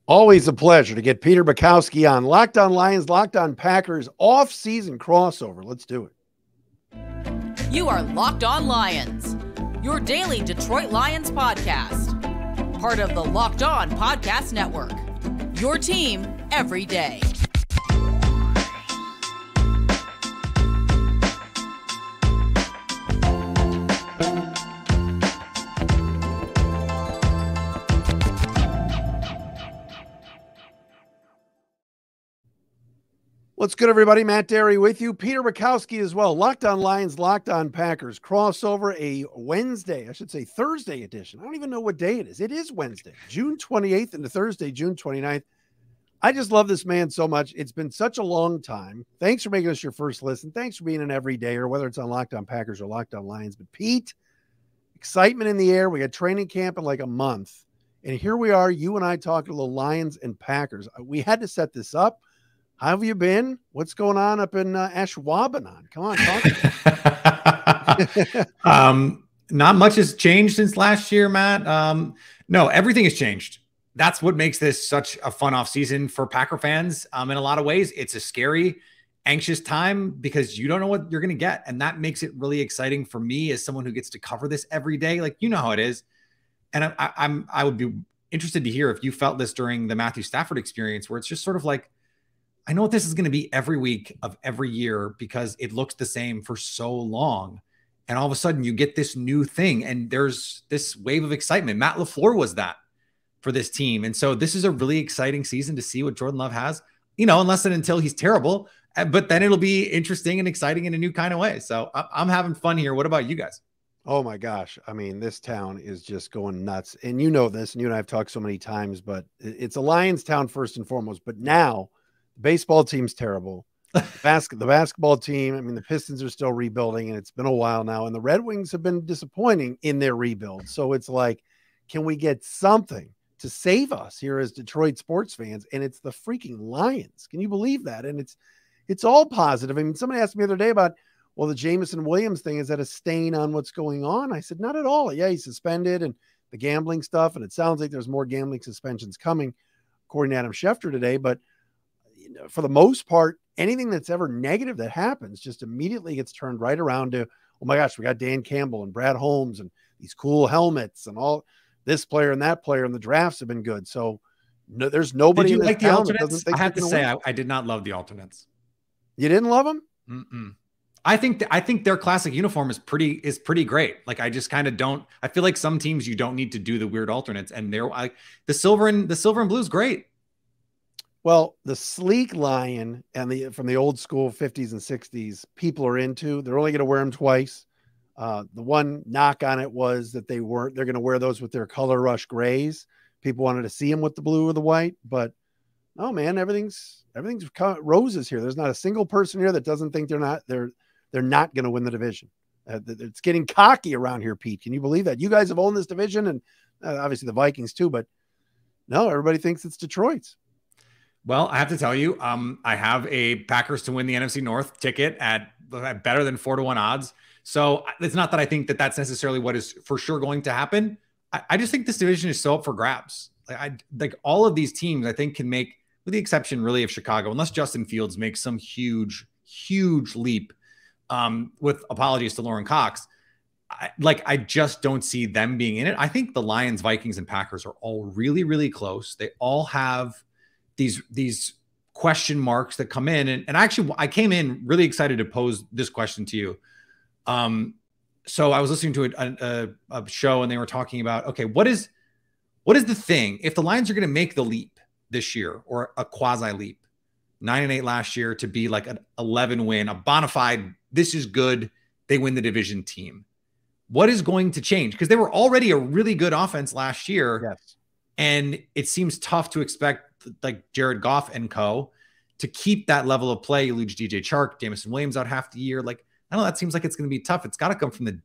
Always a pleasure to get Peter Bukowski on Locked On Lions, Locked On Packers off-season crossover. Let's do it. You are Locked On Lions, your daily Detroit Lions podcast. Part of the Locked On Podcast Network, your team every day. What's good, everybody? Matt Dery with you. Peter Bukowski as well. Locked On Lions, Locked On Packers crossover, a Wednesday, I should say Thursday edition. I don't even know what day it is. It is Wednesday, June 28th into Thursday, June 29th. I just love this man so much. It's been such a long time. Thanks for making us your first listen. Thanks for being an everyday, or whether it's on Locked On Packers or Locked On Lions. But Pete, excitement in the air. We got training camp in like a month. And here we are, you and I talking to the Lions and Packers. We had to set this up. How have you been? What's going on up in Ashwaubenon? Come on, talk. Not much has changed since last year, Matt. No, everything has changed. That's what makes this such a fun off season for Packer fans. In a lot of ways, it's a scary, anxious time because you don't know what you're going to get. And that makes it really exciting for me as someone who gets to cover this every day. Like, you know how it is. And I would be interested to hear if you felt this during the Matthew Stafford experience, where it's just sort of like, I know what this is going to be every week of every year because it looks the same for so long. And all of a sudden you get this new thing and there's this wave of excitement. Matt LaFleur was that for this team. And so this is a really exciting season to see what Jordan Love has, unless and until he's terrible, but then it'll be interesting and exciting in a new kind of way. So I'm having fun here. What about you guys? Oh my gosh. I mean, this town is just going nuts. And you know this, and you and I have talked so many times, but it's a Lions town first and foremost. But now the baseball team's terrible. The basketball team, I mean, the Pistons are still rebuilding, and it's been a while now. And the Red Wings have been disappointing in their rebuild. So it's like, can we get something to save us here as Detroit sports fans? And it's the freaking Lions. Can you believe that? And it's all positive. I mean, somebody asked me the other day about, well, the Jameson Williams thing, is that a stain on what's going on? I said, not at all. Yeah, he's suspended and the gambling stuff. And it sounds like there's more gambling suspensions coming, according to Adam Schefter today. But for the most part, anything that's ever negative that happens just immediately gets turned right around to, oh my gosh, we got Dan Campbell and Brad Holmes and these cool helmets and all this player and that player, and the drafts have been good. So no, there's nobody in this town that doesn't think. I have to say, I did not love the alternates. You didn't love them? Mm-mm. I think their classic uniform is pretty great. Like, I just kind of don't. I feel like some teams you don't need to do the weird alternates, and the silver and blue is great. Well, the sleek Lion and from the old school 50s and 60s, people are into. They're only going to wear them twice. The one knock on it was that they're going to wear those with their color rush grays. People wanted to see them with the blue or the white, but no, man, everything's roses here. There's not a single person here that doesn't think they're not going to win the division. It's getting cocky around here, Pete. Can you believe that? You guys have owned this division, and obviously the Vikings too, but no, everybody thinks it's Detroit's. Well, I have to tell you, I have a Packers to win the NFC North ticket at better than 4-1 odds. So it's not that I think that that's necessarily what is for sure going to happen. I just think this division is so up for grabs. Like all of these teams, I think, can make, with the exception really of Chicago, unless Justin Fields makes some huge leap, with apologies to Lauren Cox. I just don't see them being in it. I think the Lions, Vikings, and Packers are all really, really close. They all have these question marks that come in. And actually, I came in really excited to pose this question to you. So I was listening to a show, and they were talking about, okay, what is the thing? If the Lions are going to make the leap this year, or a quasi leap, 9-8 last year, to be like an 11 win, a bona fide, this is good, they win the division team. What is going to change? Because they were already a really good offense last year. Yes. And it seems tough to expect like Jared Goff and co to keep that level of play. You lose DJ Chark, Jameson Williams out half the year. Like, I don't know, that seems like it's going to be tough. It's got to come from the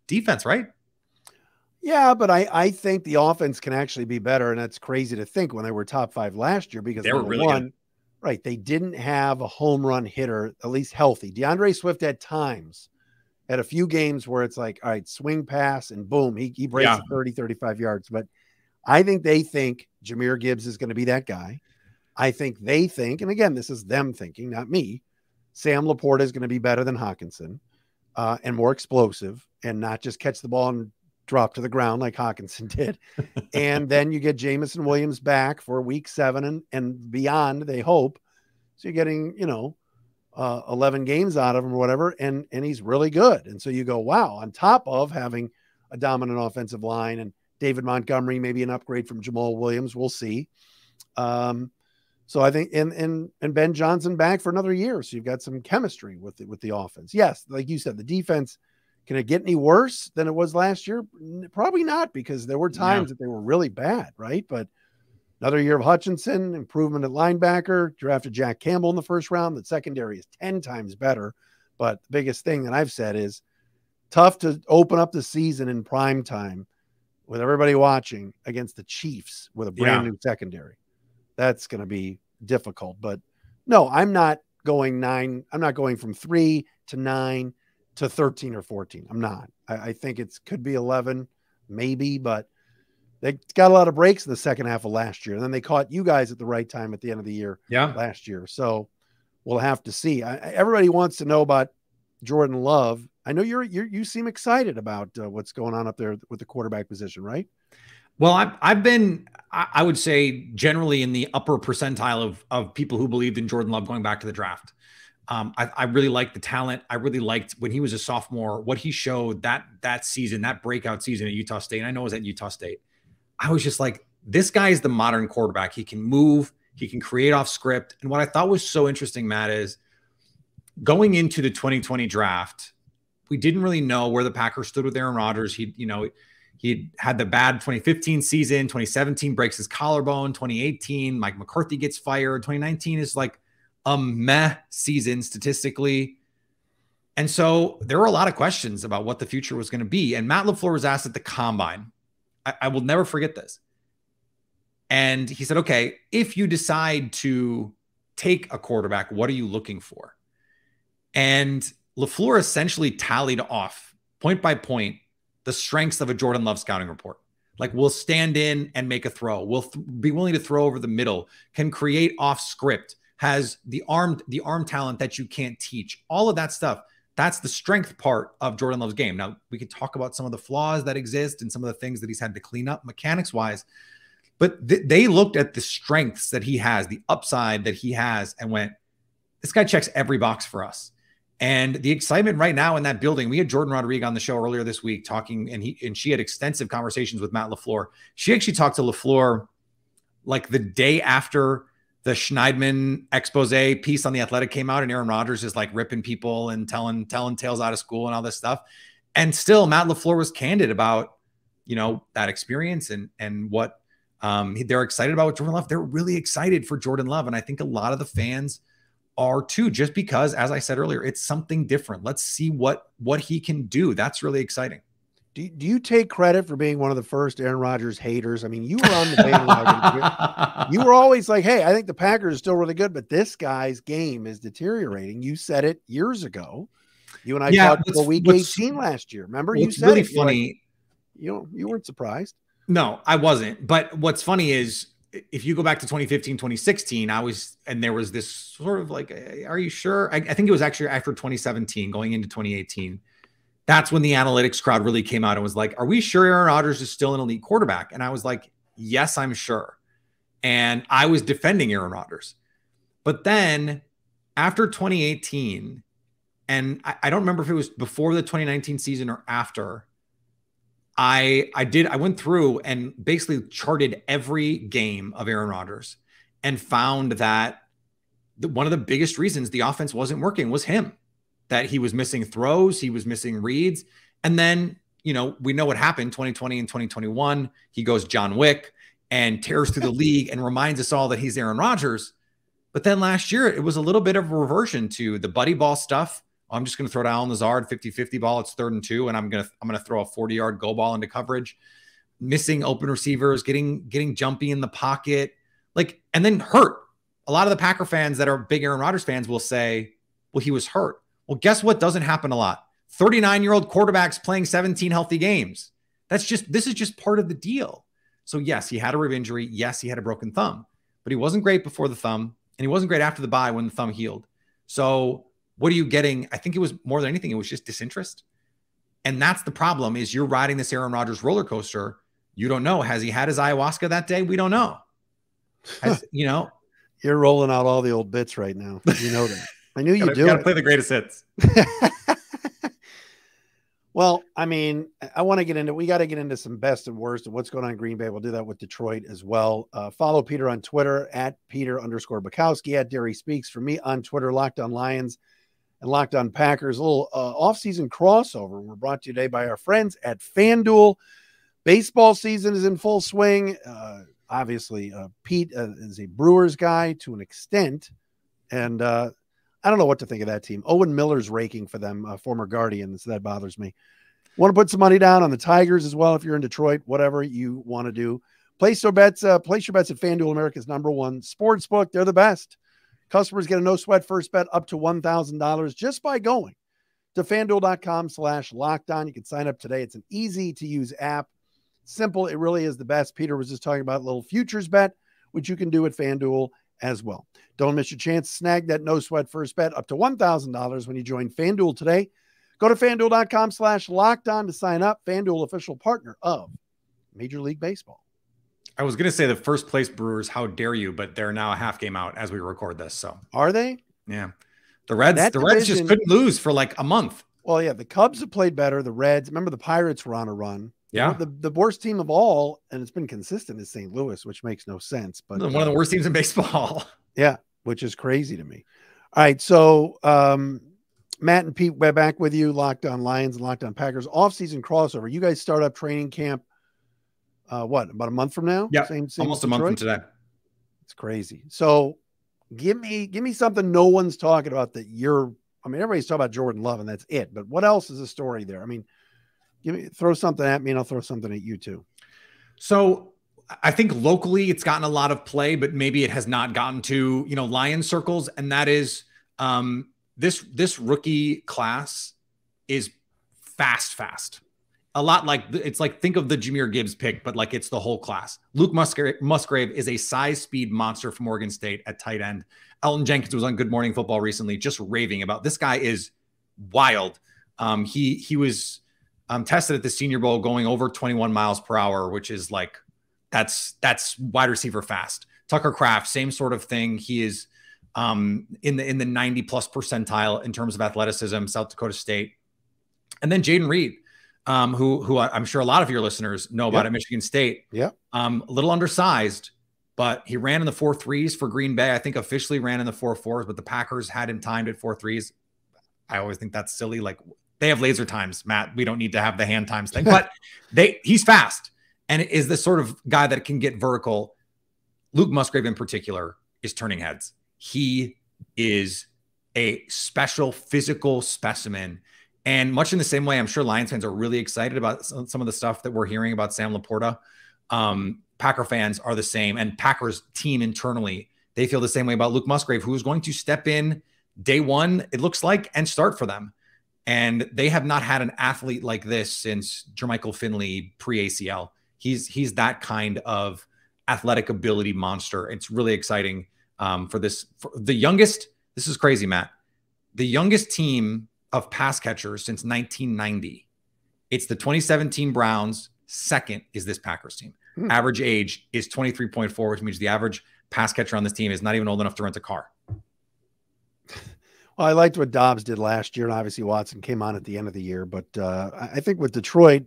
defense, right? Yeah, but I think the offense can actually be better, and that's crazy to think when they were top 5 last year, because they were really good. Right, they didn't have a home run hitter, at least healthy. DeAndre Swift at times had a few games where it's like, all right, swing pass, and boom, he breaks 30, 35 yards. But I think they think Jahmyr Gibbs is going to be that guy. I think they think, and again, this is them thinking, not me, Sam Laporta is going to be better than Hawkinson and more explosive and not just catch the ball and drop to the ground like Hawkinson did. And then you get Jamison Williams back for week 7 and beyond, they hope. So you're getting, 11 games out of him or whatever, and he's really good. And so you go, wow, on top of having a dominant offensive line and David Montgomery, maybe an upgrade from Jamal Williams, we'll see. So I think, and Ben Johnson back for another year. So you've got some chemistry with the offense. Yes. Like you said, the defense, can it get any worse than it was last year? Probably not, because there were times that they were really bad. Right. But another year of Hutchinson, improvement at linebacker, drafted Jack Campbell in the first round. The secondary is 10 times better. But the biggest thing that I've said is tough to open up the season in prime time with everybody watching against the Chiefs with a brand new secondary. That's going to be difficult. But no, I'm not going 9. I'm not going from 3 to 9 to 13 or 14. I'm not. I think it could be 11, maybe, but they got a lot of breaks in the second half of last year. And then they caught you guys at the right time at the end of the year last year. So we'll have to see. Everybody wants to know about Jordan Love. I know you seem excited about what's going on up there with the quarterback position, right? Well, I've been, I would say, generally in the upper percentile of people who believed in Jordan Love going back to the draft. I really liked the talent. I really liked when he was a sophomore, what he showed that season, that breakout season at Utah State. And I know it was at Utah State. I was just like, this guy is the modern quarterback. He can move. He can create off script. And what I thought was so interesting, Matt, is going into the 2020 draft, we didn't really know where the Packers stood with Aaron Rodgers. He had the bad 2015 season, 2017 breaks his collarbone, 2018, Mike McCarthy gets fired. 2019 is like a meh season statistically. And so there were a lot of questions about what the future was going to be. And Matt LaFleur was asked at the combine, I will never forget this. And he said, okay, if you decide to take a quarterback, what are you looking for? And LaFleur essentially tallied off point by point the strengths of a Jordan Love scouting report. Like, will stand in and make a throw, will be willing to throw over the middle, can create off script, has the arm talent that you can't teach, all of that stuff. That's the strength part of Jordan Love's game. Now, we could talk about some of the flaws that exist and some of the things that he's had to clean up mechanics wise, but they looked at the strengths that he has, the upside that he has, and went, this guy checks every box for us. And the excitement right now in that building, we had Jordan Rodriguez on the show earlier this week talking, and she had extensive conversations with Matt LaFleur. She actually talked to LaFleur like the day after the Schneidman expose piece on The Athletic came out, and Aaron Rodgers is like ripping people and telling tales out of school and all this stuff. And still Matt LaFleur was candid about, that experience and what they're excited about with Jordan Love. They're really excited for Jordan Love. And I think a lot of the fans are too, just because, as I said earlier, it's something different. Let's see what he can do. That's really exciting. Do you take credit for being one of the first Aaron Rodgers haters? I mean, you were on the bandwagon. You were always like, hey, I think the Packers are still really good, but this guy's game is deteriorating. You said it years ago. You and I talked about week 18 last year. Remember? You said really funny. Like, you weren't surprised. No, I wasn't. But what's funny is, if you go back to 2015, 2016, and there was this sort of like, are you sure? I think it was actually after 2017 going into 2018. That's when the analytics crowd really came out and was like, are we sure Aaron Rodgers is still an elite quarterback? And I was like, yes, I'm sure. And I was defending Aaron Rodgers. But then after 2018, and I don't remember if it was before the 2019 season or after, I went through and basically charted every game of Aaron Rodgers and found that one of the biggest reasons the offense wasn't working was him, that he was missing throws, he was missing reads. And then, we know what happened 2020 and 2021. He goes John Wick and tears through the league and reminds us all that he's Aaron Rodgers. But then last year, it was a little bit of a reversion to the buddy ball stuff. I'm just going to throw to Allen Lazard, 50-50 ball. It's 3rd and 2. And I'm going to throw a 40-yard go ball into coverage, missing open receivers, getting jumpy in the pocket, and then hurt. A lot of the Packer fans that are big Aaron Rodgers fans will say, well, he was hurt. Well, guess what doesn't happen a lot? 39-year-old quarterbacks playing 17 healthy games. This is just part of the deal. So yes, he had a rib injury. Yes, he had a broken thumb, but he wasn't great before the thumb, and he wasn't great after the bye when the thumb healed. So what are you getting? I think it was more than anything, it was just disinterest. And that's the problem, is you're riding this Aaron Rodgers roller coaster. You don't know. Has he had his ayahuasca that day? We don't know. You're rolling out all the old bits right now. You know that. I knew you do. Got to play the greatest hits. Well, I mean, we got to get into some best and worst of what's going on in Green Bay. We'll do that with Detroit as well. Follow Peter on Twitter at Peter_Bukowski, at Dery Speaks. For me on Twitter, Locked On Lions and Locked On Packers. A little off-season crossover. We're brought to you today by our friends at FanDuel. Baseball season is in full swing. Obviously, Pete is a Brewers guy to an extent. And I don't know what to think of that team. Owen Miller's raking for them, former Guardian, so that bothers me. Want to put some money down on the Tigers as well if you're in Detroit, whatever you want to do. Place your bets at FanDuel, America's #1 sportsbook. They're the best. Customers get a no-sweat first bet up to $1,000 just by going to FanDuel.com/lockedon. You can sign up today. It's an easy-to-use app. Simple. It really is the best. Peter was just talking about a little futures bet, which you can do at FanDuel as well. Don't miss your chance to snag that no-sweat first bet up to $1,000 when you join FanDuel today. Go to FanDuel.com/lockedon to sign up. FanDuel, official partner of Major League Baseball. I was going to say the first place Brewers, how dare you, but they're now a half game out as we record this. So are they? Yeah. The Reds just couldn't lose for like a month. Well, yeah, the Cubs have played better. The Reds, remember the Pirates were on a run. Yeah. The worst team of all, and it's been consistent, is St. Louis, which makes no sense. But one of the worst teams in baseball. Yeah, which is crazy to me. All right, so Matt and Pete, we're back with you, Locked On Lions and Locked On Packers. Off-season crossover. You guys start up training camp, about a month from now? Yeah, same almost a month from today. It's crazy. So give me something no one's talking about that everybody's talking about Jordan Love, and that's it. But what else is the story there? I mean, throw something at me and I'll throw something at you too. So I think locally it's gotten a lot of play, but maybe it has not gotten to, Lions circles. And that is this rookie class is fast. A lot it's like, think of the Jahmyr Gibbs pick, but like it's the whole class. Luke Musgrave is a size speed monster from Oregon State at tight end. Elton Jenkins was on Good Morning Football recently, just raving about this guy is wild. He was tested at the Senior Bowl going over 21 miles per hour, which is like, that's wide receiver fast. Tucker Kraft, same sort of thing. He is in the 90 plus percentile in terms of athleticism, South Dakota State. And then Jaden Reed, who I'm sure a lot of your listeners know about at Michigan State. Yeah. A little undersized, but he ran in the 4.3s for Green Bay. I think officially ran in the 4.4s, but the Packers had him timed at 4.3s. I always think that's silly. Like, they have laser times, Matt. We don't need to have the hand times thing, but he's fast and is the sort of guy that can get vertical. Luke Musgrave in particular is turning heads. He is a special physical specimen. And much in the same way, I'm sure Lions fans are really excited about some of the stuff that we're hearing about Sam Laporta. Packer fans are the same, and Packers team internally, they feel the same way about Luke Musgrave, who is going to step in day one, it looks like, and start for them. And they have not had an athlete like this since Jermichael Finley pre-ACL. He's that kind of athletic ability monster. It's really exciting for the youngest. This is crazy, Matt. The youngest team of pass catchers since 1990. It's the 2017 Browns. Second is this Packers team. Average age is 23.4, which means the average pass catcher on this team is not even old enough to rent a car. Well, I liked what Dobbs did last year, and obviously Watson came on at the end of the year. But I think with Detroit,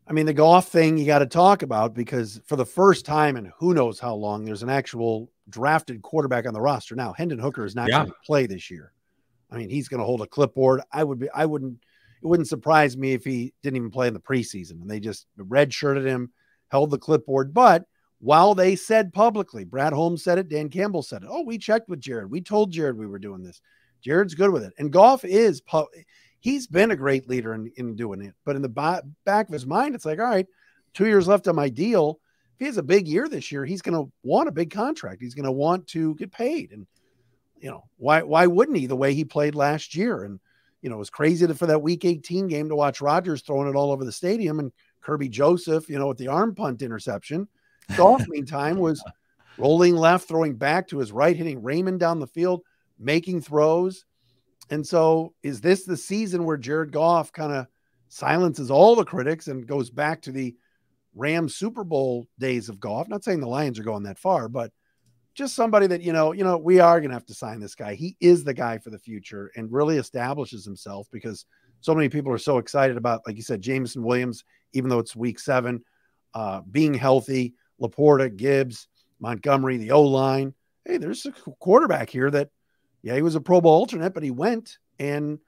I mean, the Goff thing you got to talk about, because for the first time in who knows how long, there's an actual drafted quarterback on the roster. Now, Hendon Hooker is not going to play this year. I mean, he's going to hold a clipboard. It wouldn't surprise me if he didn't even play in the preseason and they just redshirted him, held the clipboard. But while they said publicly, Brad Holmes said it, Dan Campbell said it. Oh, we checked with Jared. We told Jared we were doing this. Jared's good with it. And Goff he's been a great leader in doing it. But in the back of his mind, it's like, all right, 2 years left on my deal. If he has a big year this year, he's going to want a big contract. He's going to want to get paid. And, why wouldn't he, the way he played last year? And, it was crazy for that week 18 game to watch Rodgers throwing it all over the stadium and Kirby Joseph, with the arm punt interception. Goff, meantime, was rolling left, throwing back to his right, hitting Raymond down the field, making throws. And so is this the season where Jared Goff kind of silences all the critics and goes back to the Rams Super Bowl days of Goff? Not saying the Lions are going that far, but just somebody that, we are going to have to sign this guy. He is the guy for the future and really establishes himself, because so many people are so excited about, like you said, Jameson Williams, even though it's week 7, being healthy, Laporta, Gibbs, Montgomery, the O-line. Hey, there's a quarterback here that, he was a Pro Bowl alternate, but he went, and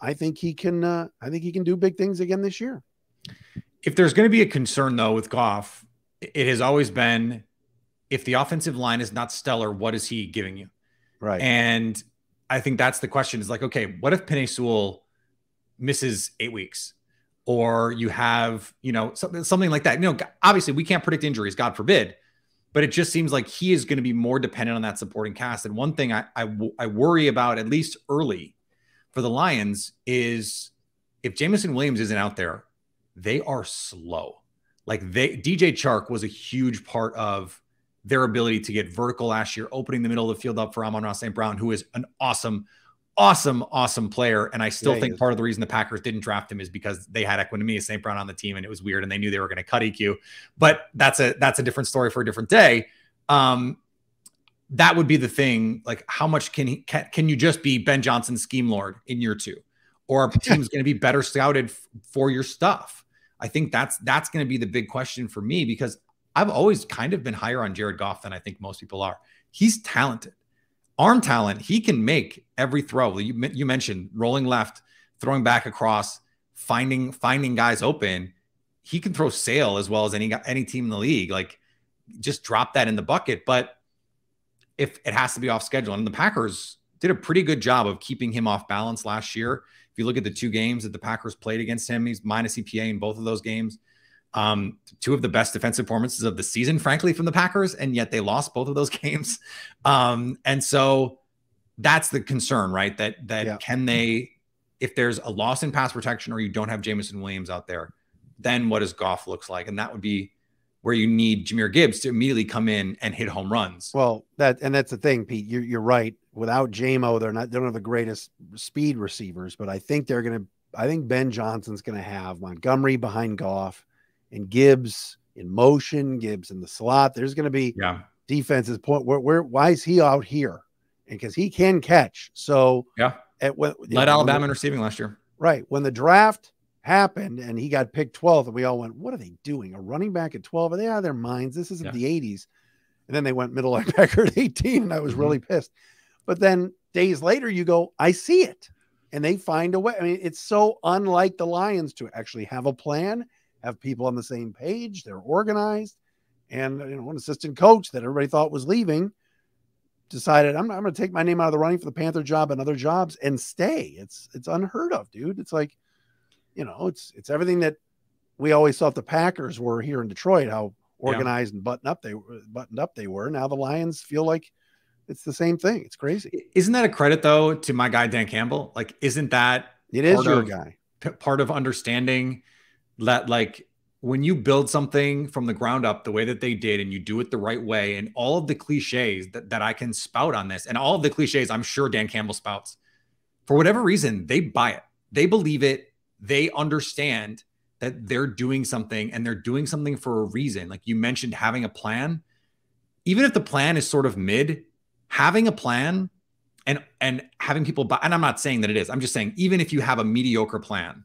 I think he can do big things again this year. If there's going to be a concern though with Goff, it has always been, if the offensive line is not stellar, what is he giving you? Right. And I think that's the question, is like, okay, what if Penei Sewell misses 8 weeks, or you have, something like that? Obviously we can't predict injuries, God forbid, but it just seems like he is going to be more dependent on that supporting cast. And one thing I worry about, at least early for the Lions, is if Jameson Williams isn't out there, they are slow. Like DJ Chark was a huge part of their ability to get vertical last year, opening the middle of the field up for Amon-Ra St. Brown, who is an awesome player. And I still think part of the reason the Packers didn't draft him is because they had Equanimeous St. Brown on the team, and it was weird, and they knew they were going to cut EQ. But that's a different story for a different day. That would be the thing. Like, how much can you just be Ben Johnson's scheme lord in year 2, or a team's going to be better scouted for your stuff? I think that's going to be the big question for me, because I've always kind of been higher on Jared Goff than I think most people are. He's talented. Arm talent. He can make every throw. You mentioned rolling left, throwing back across, finding guys open. He can throw sail as well as any team in the league. Like, just drop that in the bucket. But if it has to be off schedule, and the Packers did a pretty good job of keeping him off balance last year. If you look at the 2 games that the Packers played against him, he's minus EPA in both of those games. 2 of the best defensive performances of the season, frankly, from the Packers, and yet they lost both of those games. And so that's the concern, right? That can they, if there's a loss in pass protection, or you don't have Jameson Williams out there, then what does Goff looks like? And that would be where you need Jahmyr Gibbs to immediately come in and hit home runs. Well, that's the thing, Pete. You're right. Without JMO, they don't have the greatest speed receivers, but I think Ben Johnson's going to have Montgomery behind Goff, and Gibbs in motion, Gibbs in the slot. There's going to be defenses point why is he out here? And because he can catch. So led Alabama in receiving last year. Right. When the draft happened and he got picked 12th, and we all went, what are they doing? A running back at 12? Are they out of their minds? This isn't the 80s. And then they went middle linebacker at 18, and I was really pissed. But then days later, you go, I see it. And they find a way. I mean, it's so unlike the Lions to actually have a plan, have people on the same page. They're organized. And an assistant coach that everybody thought was leaving decided, I'm going to take my name out of the running for the Panther job and other jobs and stay. It's unheard of, dude. It's like, it's everything that we always thought the Packers were here in Detroit, how organized and buttoned up they were. Now the Lions feel like it's the same thing. It's crazy. Isn't that a credit though to my guy Dan Campbell? Like, isn't that your guy? Part of understanding that, like, when you build something from the ground up the way that they did, and you do it the right way, and all of the cliches that I can spout on this, and all of the cliches I'm sure Dan Campbell spouts, for whatever reason, they buy it. They believe it. They understand that they're doing something, and they're doing something for a reason. Like you mentioned, having a plan, even if the plan is sort of mid, having a plan and having people buy, and I'm not saying that it is, I'm just saying, even if you have a mediocre plan,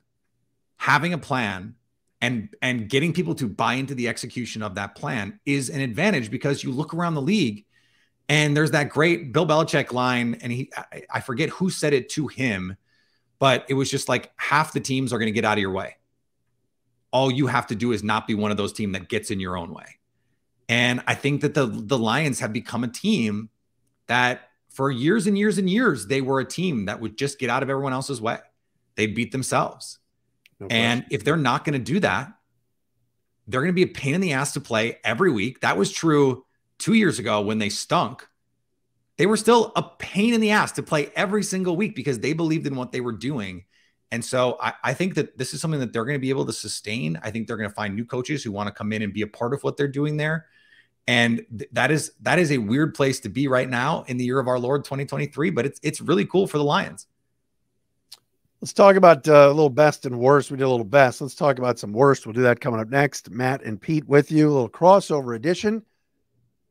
having a plan and getting people to buy into the execution of that plan is an advantage, because you look around the league and there's that great Bill Belichick line, and I forget who said it to him, but it was just like, half the teams are going to get out of your way. All you have to do is not be one of those teams that gets in your own way. And I think that the Lions have become a team that for years and years and years, they were a team that would just get out of everyone else's way. They'd beat themselves. No and if they're not going to do that, they're going to be a pain in the ass to play every week. That was true 2 years ago when they stunk. They were still a pain in the ass to play every single week because they believed in what they were doing. And so I think that this is something that they're going to be able to sustain. I think they're going to find new coaches who want to come in and be a part of what they're doing there. And that is a weird place to be right now in the year of our Lord 2023, but it's really cool for the Lions. Let's talk about a little best and worst. We did a little best. Let's talk about some worst. We'll do that coming up next. Matt and Pete with you, a little crossover edition.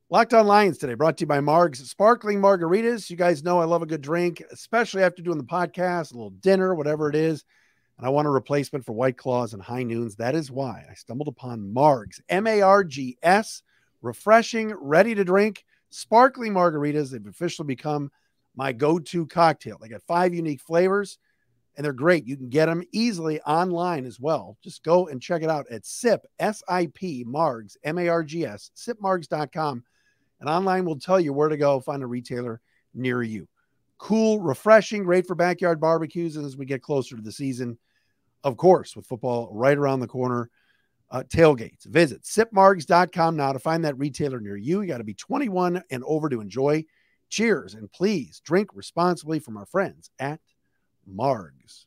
Locked on Lions today, brought to you by Marg's Sparkling Margaritas. You guys know I love a good drink, especially after doing the podcast, a little dinner, whatever it is. And I want a replacement for White Claws and High Noons. That is why I stumbled upon Marg's, M-A-R-G-S, refreshing, ready to drink, sparkling margaritas. They've officially become my go-to cocktail. They got 5 unique flavors, and they're great. You can get them easily online as well. Just go and check it out at SIP, S-I-P, Margs, M-A-R-G-S, sipmargs.com. And online will tell you where to go find a retailer near you. Cool, refreshing, great for backyard barbecues. And as we get closer to the season, of course, with football right around the corner, tailgates. Visit sipmargs.com now to find that retailer near you. You got to be 21 and over to enjoy. Cheers. And please drink responsibly from our friends at Margs.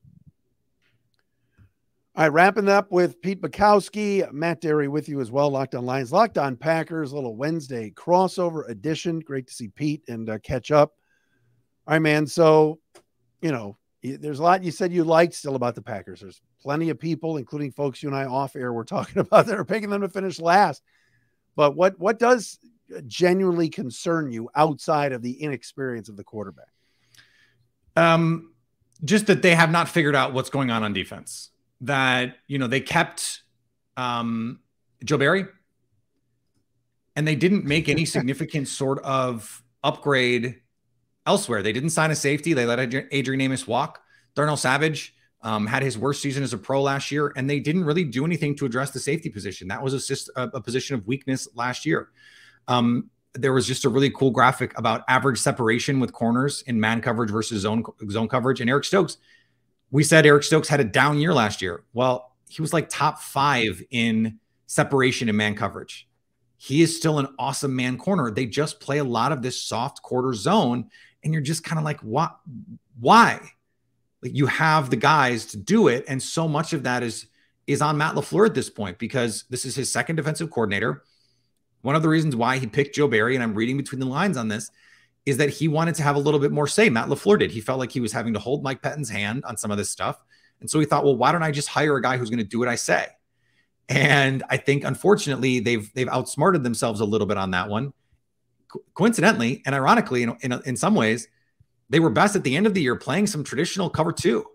All right, wrapping up with Pete Bukowski, Matt Dery with you as well. Locked on Lions, Locked on Packers, little Wednesday crossover edition. Great to see Pete and catch up. All right, man. So, there's a lot you said you liked still about the Packers. There's plenty of people, including folks you and I off air were talking about, that are picking them to finish last. But what does genuinely concern you outside of the inexperience of the quarterback? Just that they have not figured out what's going on defense. That, they kept Joe Barry, and they didn't make any significant sort of upgrade elsewhere. They didn't sign a safety. They let Adrian Amos walk. Darnell Savage had his worst season as a pro last year, and they didn't really do anything to address the safety position. That was a position of weakness last year. There was just a really cool graphic about average separation with corners in man coverage versus zone coverage. And Eric Stokes, we said Eric Stokes had a down year last year. Well, he was like top 5 in separation in man coverage. He is still an awesome man corner. They just play a lot of this soft quarter zone, and you're just kind of like, what? Why? Like, you have the guys to do it, and so much of that is on Matt LaFleur at this point, because this is his second defensive coordinator. One of the reasons why he picked Joe Barry, and I'm reading between the lines on this, is that he wanted to have a little bit more say. Matt LaFleur did. He felt like he was having to hold Mike Pettine's hand on some of this stuff. And so he thought, well, why don't I just hire a guy who's going to do what I say? And I think, unfortunately, they've outsmarted themselves a little bit on that one. Coincidentally and ironically, in some ways, they were best at the end of the year playing some traditional cover 2.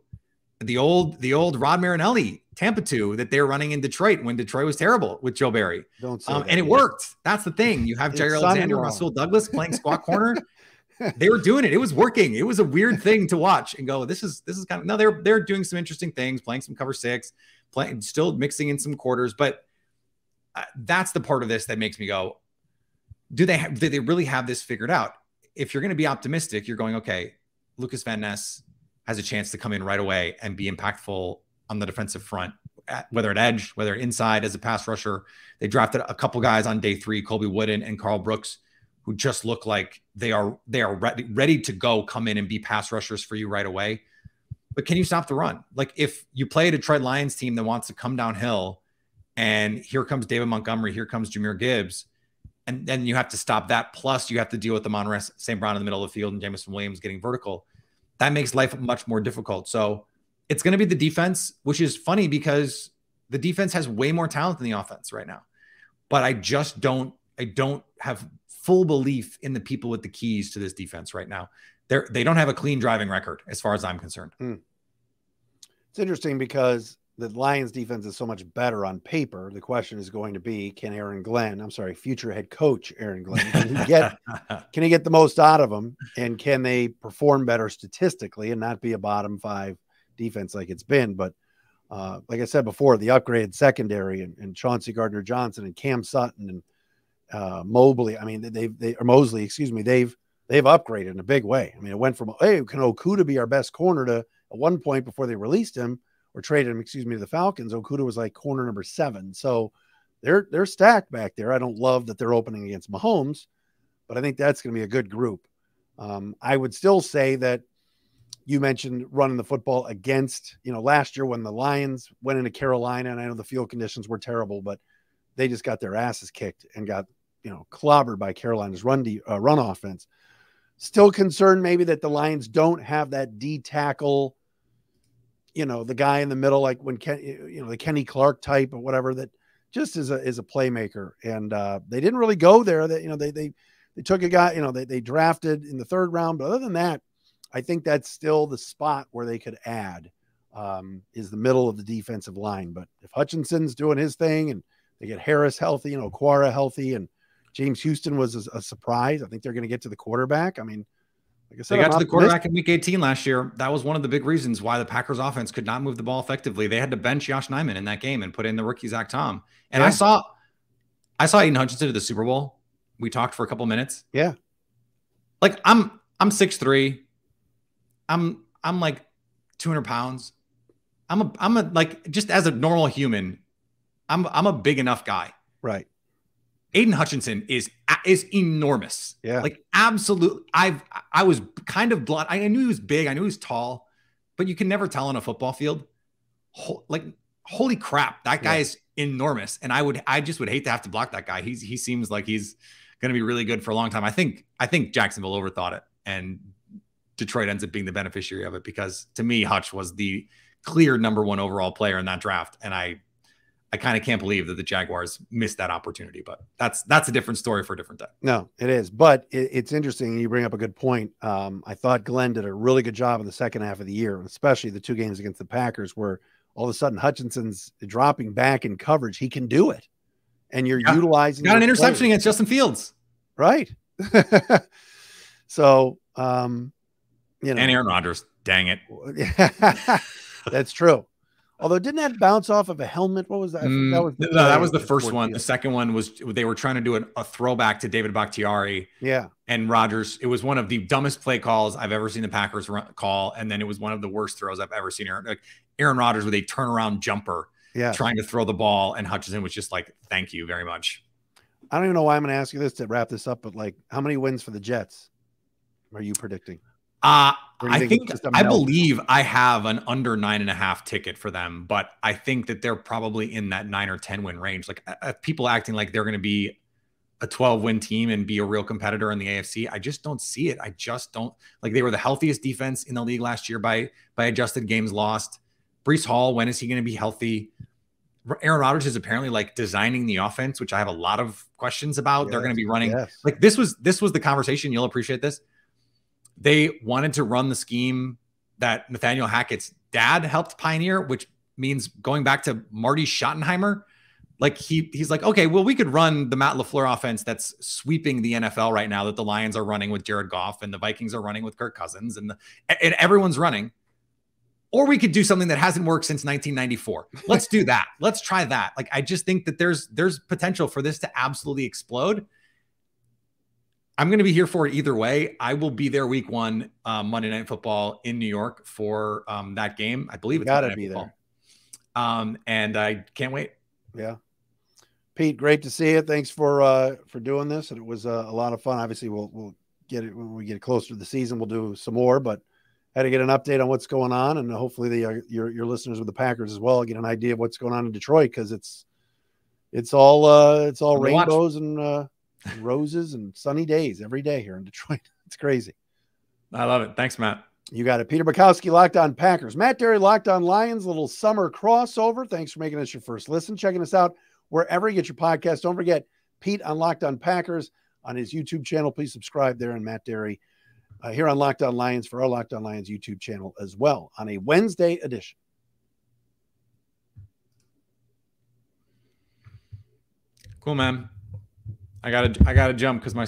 The old Rod Marinelli Tampa 2 that they're running in Detroit when Detroit was terrible with Joe Barry. Don't say and it worked. That's the thing. You have Jair Alexander, Russell Douglas playing squat corner. They were doing it. It was working. It was a weird thing to watch and go, this is kind of, no, they're doing some interesting things, playing some cover 6, still mixing in some quarters. But that's the part of this that makes me go, do they really have this figured out? If you're going to be optimistic, you're going, okay, Lucas Van Ness has a chance to come in right away and be impactful on the defensive front, whether at edge, whether inside as a pass rusher. They drafted a couple guys on day 3, Colby Wooden and Carl Brooks, who just look like they are ready to go, come in and be pass rushers for you right away. But can you stop the run? Like, if you play a Detroit Lions team that wants to come downhill, and here comes David Montgomery, here comes Jahmyr Gibbs, and then you have to stop that. Plus you have to deal with the Amon-Ra St. Brown in the middle of the field and Jameson Williams getting vertical. That makes life much more difficult. So it's going to be the defense, which is funny because the defense has way more talent than the offense right now. But I don't have full belief in the people with the keys to this defense right now. They don't have a clean driving record as far as I'm concerned. It's interesting because the Lions defense is so much better on paper. The question is going to be, can future head coach Aaron Glenn, can he get the most out of them? And can they perform better statistically and not be a bottom 5 defense like it's been? But like I said before, the upgraded secondary and Chauncey Gardner-Johnson and Cam Sutton and Mosley, they've upgraded in a big way. I mean, it went from, hey, can Okudah be our best corner, to at one point before they released him or traded him, to the Falcons, Okudah was like corner number 7. So they're stacked back there. I don't love that they're opening against Mahomes, but I think that's going to be a good group. I would still say that You mentioned running the football against, last year when the Lions went into Carolina, and I know the field conditions were terrible, but they just got their asses kicked and got, clobbered by Carolina's run offense. Still concerned maybe that the Lions don't have that D tackle, the guy in the middle, like when the Kenny Clark type or whatever, that just is a playmaker. And they didn't really go there. That they took a guy, they drafted in the 3rd round, but other than that, I think that's still the spot where they could add, is the middle of the defensive line. But if Hutchinson's doing his thing and they get Harris healthy, Quara healthy, and James Houston was a surprise, I think they're going to get to the quarterback. I mean, like I said, they got to the quarterback in week 18 last year. That was one of the big reasons why the Packers offense could not move the ball effectively. They had to bench Josh Nijman in that game and put in the rookie Zach Tom. And yeah. I saw Aiden Hutchinson at the Super Bowl. We talked for a couple minutes. Yeah. Like I'm 6'3". I'm like 200 pounds. I'm a like, just as a normal human, I'm a big enough guy. Right. Aiden Hutchinson is enormous. Yeah. Like absolute. I was kind of blunt. I knew he was big. I knew he was tall, but you can never tell on a football field. Like, holy crap, that guy is enormous. And I just would hate to have to block that guy. He seems like he's going to be really good for a long time. I think Jacksonville overthought it, and Detroit ends up being the beneficiary of it, because to me, Hutch was the clear #1 overall player in that draft. And I kind of can't believe that the Jaguars missed that opportunity, but that's a different story for a different day. No, it is, but it's interesting. You bring up a good point. I thought Glenn did a really good job in the second half of the year, especially the 2 games against the Packers, where all of a sudden Hutchinson's dropping back in coverage. He can do it. And you're utilizing. Got an interception against Justin Fields. Right. So, and Aaron Rodgers, dang it. That's true. Although, didn't that bounce off of a helmet? What was that? That was the first one. The second one was they were trying to do a throwback to David Bakhtiari. Yeah. And Rodgers, it was one of the dumbest play calls I've ever seen the Packers call. And then it was one of the worst throws I've ever seen. Aaron Rodgers with a turnaround jumper, trying to throw the ball. And Hutchinson was just like, thank you very much. I don't even know why I'm going to ask you this to wrap this up, but like, how many wins for the Jets are you predicting? I believe I have an under 9.5 ticket for them, but I think that they're probably in that 9 or 10 win range. Like, people acting like they're going to be a 12-win team and be a real competitor in the AFC. I just don't see it. I just don't. Like, they were the healthiest defense in the league last year by adjusted games lost. Breece Hall, when is he going to be healthy? Aaron Rodgers is apparently like designing the offense, which I have a lot of questions about. They're going to be running like this was the conversation. You'll appreciate this. They wanted to run the scheme that Nathaniel Hackett's dad helped pioneer, which means going back to Marty Schottenheimer. Like he's like, okay, well, we could run the Matt LaFleur offense that's sweeping the NFL right now, that the Lions are running with Jared Goff and the Vikings are running with Kirk Cousins and everyone's running. Or we could do something that hasn't worked since 1994. Let's do that. Let's try that. Like, I just think that there's potential for this to absolutely explode. I'm going to be here for it either way. I will be there week 1, Monday Night Football in New York for that game. I believe it's got to be there. And I can't wait. Yeah. Pete, great to see you. Thanks for doing this. And it was a lot of fun. Obviously, we'll get it when we get closer to the season. We'll do some more, but had to get an update on what's going on, and hopefully your listeners with the Packers as well get an idea of what's going on in Detroit, because it's all rainbows and roses and sunny days every day here in Detroit. It's crazy. I love it. Thanks, Matt. You got it. Peter Bukowski, Locked On Packers. Matt Dery, Locked On Lions, little summer crossover. Thanks for making us your first listen, checking us out wherever you get your podcast. Don't forget Pete on Locked On Packers on his YouTube channel. Please subscribe there, and Matt Dery here on Locked On Lions for our Locked On Lions YouTube channel as well on a Wednesday edition. Cool, man. I gotta jump because my